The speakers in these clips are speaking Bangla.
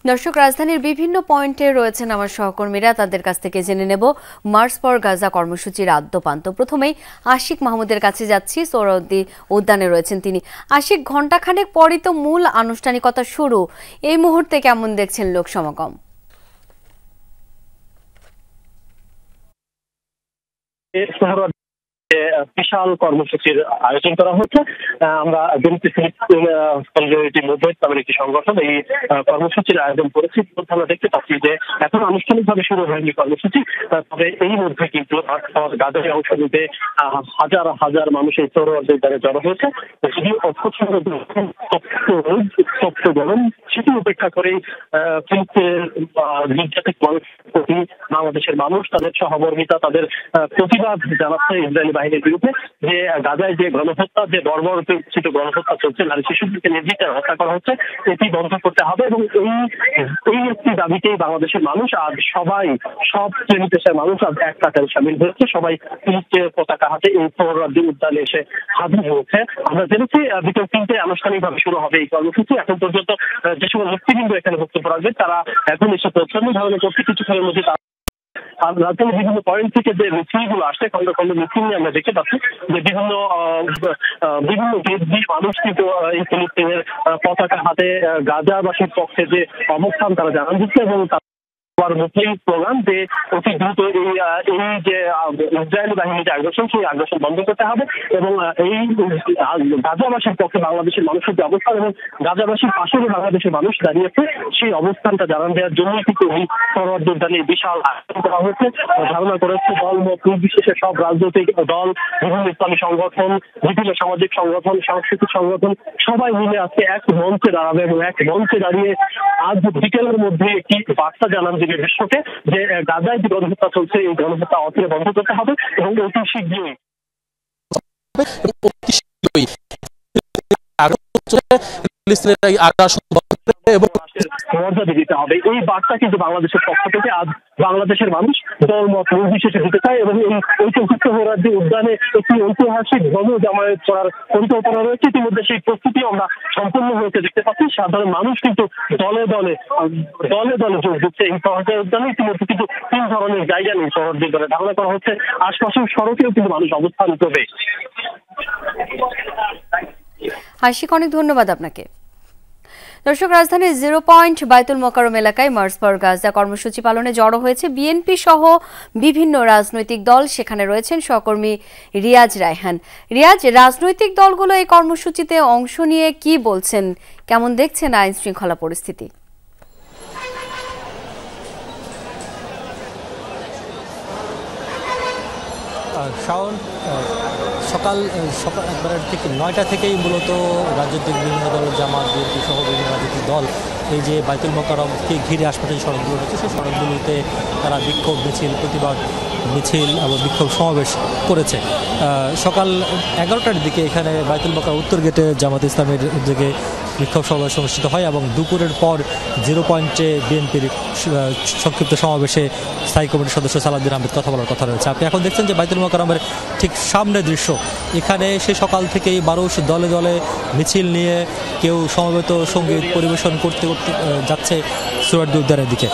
দর্শক, রাজধানীর বিভিন্ন পয়েন্টে রয়েছেন আমার সহকর্মীরা, তাদের কাছ থেকে জেনে নেব মার্চ ফর গাজা কর্মসূচির আদ্যপান্ত। প্রথমেই আশিক মাহমুদের কাছে যাচ্ছি, সোহরাওয়ার্দী উদ্যানে রয়েছেন তিনি। আশিক, ঘণ্টাখানেক পরই তো মূল আনুষ্ঠানিকতা শুরু, এই মুহূর্তে কেমন দেখছেন লোক সমাগম? বিশাল কর্মসূচির আয়োজন করা হচ্ছে। আমরা একটি সংগঠন এই কর্মসূচির আয়োজন করেছি। আমরা দেখতে পাচ্ছি যে এখন আনুষ্ঠানিকভাবে শুরু হয়নি কর্মসূচি, তবে এই মধ্যে কিন্তু গাজায় অংশ নিতে হাজার হাজার মানুষ এই সোহরাওয়ার্দী উদ্যানে জড়ো হয়েছে। যদিও তপ্ত গরম, সেটি উপেক্ষা করেই নির্যাতিত প্রতি বাংলাদেশের মানুষ তাদের সহমর্মিতা, তাদের প্রতিবাদ জানাচ্ছে ইসরায়েলি বাহিনীর বিরুদ্ধে। যে গাজায় যে গণহত্যা, যে বর্বরচিত গণহত্যা চলছে, নারী শিশুদেরকে নির্বিচারে হত্যা করা হচ্ছে, এটি বন্ধ করতে হবে। এবং এই একটি দাবিতেই বাংলাদেশের মানুষ আজ সব শ্রেণী পেশার মানুষ আজ এক কাতারে সামিল হয়েছে। সবাই ফিলিস্তিনের পতাকা হাতে এই সোহরাওয়ার্দী উদ্যানে এসে হাজির হয়েছে। আমরা জেনেছি বিকেল 3টে আনুষ্ঠানিকভাবে শুরু হবে এই কর্মসূচি। এখন পর্যন্ত যে সকল নেতৃবৃন্দ এখানে বক্তব্য রাখবেন তারা এখন এসে পৌঁছানো ধারণা করছে। কিছুক্ষণের মধ্যে আর রাজধানীর বিভিন্ন পয়েন্ট থেকে যে মিছিলগুলো আসছে, খন্ড খন্ড মিছিল নিয়ে আমরা দেখতে পাচ্ছি যে বিভিন্ন দেশ দিয়ে মানুষ কিন্তু এই ফিলিস্তিনের পতাকা হাতে গাজাবাসীর পক্ষে যে অবস্থান তারা জানান দিচ্ছে। এবং প্রোগ্রাম যে অতি দ্রুত এই যে ইসরায়েলি বাহিনীর যে আগ্রাসন, সেই আগ্রাসন বন্ধ করতে হবে। এবং এই গাজাবাসীর পক্ষে বাংলাদেশের মানুষের যে অবস্থান এবং গাজাবাসীর পাশে বাংলাদেশের মানুষ দাঁড়িয়েছে, সেই অবস্থানটা জানান দেওয়ার জন্য কিন্তু এই সোহরাওয়ার্দী উদ্যানে বিশাল আয়োজন করা হয়েছে। ধারণা করেছে দল মত নির্বিশেষে সব রাজনৈতিক দল, বিভিন্ন ইসলামী সংগঠন, বিভিন্ন সামাজিক সংগঠন, সাংস্কৃতিক সংগঠন সবাই মিলে আজকে এক মঞ্চে দাঁড়াবে এবং এক মঞ্চে দাঁড়িয়ে আজ বিকেলের মধ্যে একটি বার্তা জানান দিবে বিশ্বকে যে গাজায় যে গণহত্যা চলছে, এই গণহত্যা অচিরে বন্ধ করতে হবে এবং অতি শীঘ্রই মর্যাদা দিতে হবে। এই বার্তা কিন্তু বাংলাদেশের পক্ষ থেকে আজ বাংলাদেশের মানুষ দলমত নির্বিশেষে দিতে চায়। এবং এই সোহরাওয়ার্দী উদ্যানে একটি ঐতিহাসিক গণজামায়াত করার পরিকল্পনা রয়েছে। ইতিমধ্যে সেই প্রস্তুতি আমরা সম্পূর্ণ হয়েছে দেখতে পাচ্ছি। সাধারণ মানুষ কিন্তু দলে দলে যোগ দিচ্ছে এই সোহরাওয়ার্দী উদ্যানে। ইতিমধ্যে কিন্তু 3 ধরনের জায়গা নেই সোহরাওয়ার্দী উদ্যানে, ধারণা করা হচ্ছে আশপাশের সড়কেও কিন্তু মানুষ অবস্থান করবে। আশিক, অনেক ধন্যবাদ আপনাকে। দর্শক, রাজধানীর 0 পয়েন্ট বায়তুল মোকাররম এলাকায় মার্চ ফর গাজা কর্মসূচি পালনে জড়ো হয়েছে বিএনপি সহ বিভিন্ন রাজনৈতিক দল। সেখানে রয়েছেন সহকর্মী রিয়াজ রায়হান। রিয়াজ, রাজনৈতিক দলগুলো এই কর্মসূচিতে অংশ নিয়ে কি বলছেন, কেমন দেখছেন আইন শৃঙ্খলা পরিস্থিতি? সকাল একবারে ঠিক 9টা থেকেই মূলত রাজনৈতিক বিভিন্ন দল, জামাত, বিএনপি সহ বিভিন্ন রাজনৈতিক দল এই যে বায়তুল মোকাররমকে ঘিরে আশপাশের সড়কগুলো রয়েছে, সেই সড়কগুলোতে তারা বিক্ষোভ মিছিল, প্রতিবাদ মিছিল এবং বিক্ষোভ সমাবেশ করেছে। সকাল 11টার দিকে এখানে বায়তুল মোকাররম উত্তর গেটে জামাত ইসলামের উদ্যোগে বিক্ষোভ সমাবেশ অনুষ্ঠিত হয় এবং দুপুরের পর 0 পয়েন্টে বিএনপির সংক্ষিপ্ত সমাবেশে স্থায়ী কমিটির সদস্য সালাউদ্দিন আহমেদ কথা বলার কথা রয়েছে। আপনি এখন দেখছেন যে বায়তুল মোকাররমের ঠিক সামনে দৃশ্য। এখানে সে সকাল থেকেই মানুষ দলে দলে মিছিল নিয়ে কেউ সমবেত সঙ্গীত পরিবেশন করতে করতে যাচ্ছে সোহরাওয়ার্দী উদ্যানের দিকে।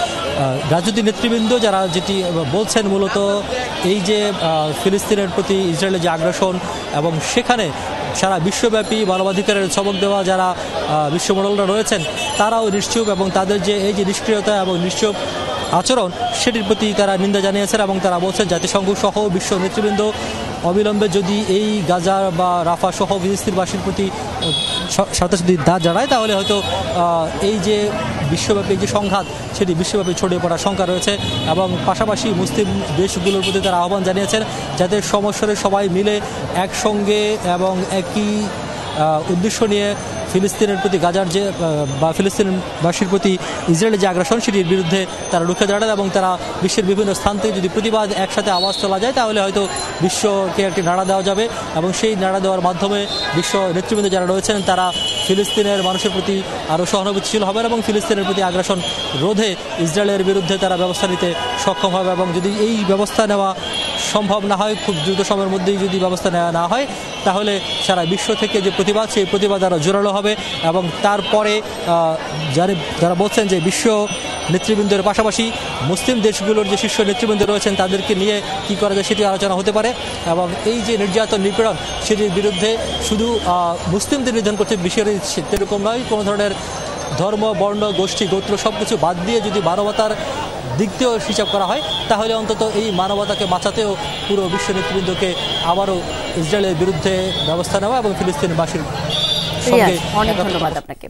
রাজনৈতিক নেতৃবৃন্দ যারা যেটি বলছেন, মূলত এই যে ফিলিস্তিনের প্রতি ইসরায়েলের যে আগ্রাসন এবং সেখানে সারা বিশ্বব্যাপী মানবাধিকারের চমক দেওয়া যারা বিশ্বমণ্ডলরা রয়েছেন তারাও নিশ্চুপ এবং তাদের যে এই যে নিষ্ক্রিয়তা এবং নিশ্চুপ আচরণ, সেটির প্রতি তারা নিন্দা জানিয়েছেন। এবং তারা বলছেন জাতিসংঘ সহ বিশ্ব নেতৃবৃন্দ অবিলম্বে যদি এই গাজা বা রাফা সহ ফিলিস্তিনবাসীর প্রতি সাথে যদি দাঁত জানায়, তাহলে হয়তো এই যে বিশ্বব্যাপী যে সংঘাত, সেটি বিশ্বব্যাপী ছড়িয়ে পড়ার শঙ্কা রয়েছে। এবং পাশাপাশি মুসলিম দেশগুলোর প্রতি তারা আহ্বান জানিয়েছেন যাতে সমস্যারে সবাই মিলে একসঙ্গে এবং একই উদ্দেশ্য নিয়ে ফিলিস্তিনের প্রতি গাজার যে বা ফিলিস্তিনবাসীর প্রতি ইসরায়েলের যে আগ্রাসন, সেটির বিরুদ্ধে তারা রুখে দাঁড়ান এবং তারা বিশ্বের বিভিন্ন স্থান থেকে যদি প্রতিবাদ একসাথে আওয়াজ তোলা যায়, তাহলে হয়তো বিশ্বকে একটি নাড়া দেওয়া যাবে। এবং সেই নাড়া দেওয়ার মাধ্যমে বিশ্ব নেতৃবৃন্দ যারা রয়েছেন তারা ফিলিস্তিনের মানুষের প্রতি আরও সহানুভূতিশীল হবেন এবং ফিলিস্তিনের প্রতি আগ্রাসন রোধে ইসরায়েলের বিরুদ্ধে তারা ব্যবস্থা নিতে সক্ষম হবে। এবং যদি এই ব্যবস্থা নেওয়া সম্ভব না হয়, খুব দ্রুত সময়ের মধ্যেই যদি ব্যবস্থা নেওয়া না হয়, তাহলে সারা বিশ্ব থেকে যে প্রতিবাদ, সেই প্রতিবাদ আরও জোরালো হবে। এবং তারপরে যারা বলছেন যে বিশ্ব নেতৃবৃন্দের পাশাপাশি মুসলিম দেশগুলোর যে শীর্ষ নেতৃবৃন্দ রয়েছেন তাদেরকে নিয়ে কি করা যায় সেটি আলোচনা হতে পারে। এবং এই যে নির্যাতন, নিপীড়ন, সেটির বিরুদ্ধে শুধু মুসলিমদের নিধন করছে বিষয়টি সেরকম নয়। কোনো ধরনের ধর্ম, বর্ণ, গোষ্ঠী, গোত্র সব কিছু বাদ দিয়ে যদি মানবতার দিক দিয়েও হিসাব করা হয়, তাহলে অন্তত এই মানবতাকে বাঁচাতেও পুরো বিশ্ব নেতৃবৃন্দকে আবারও ইসরায়েলের বিরুদ্ধে ব্যবস্থা নেওয়া এবং ফিলিস্তিনবাসীর সঙ্গে অনেক ধন্যবাদ আপনাকে।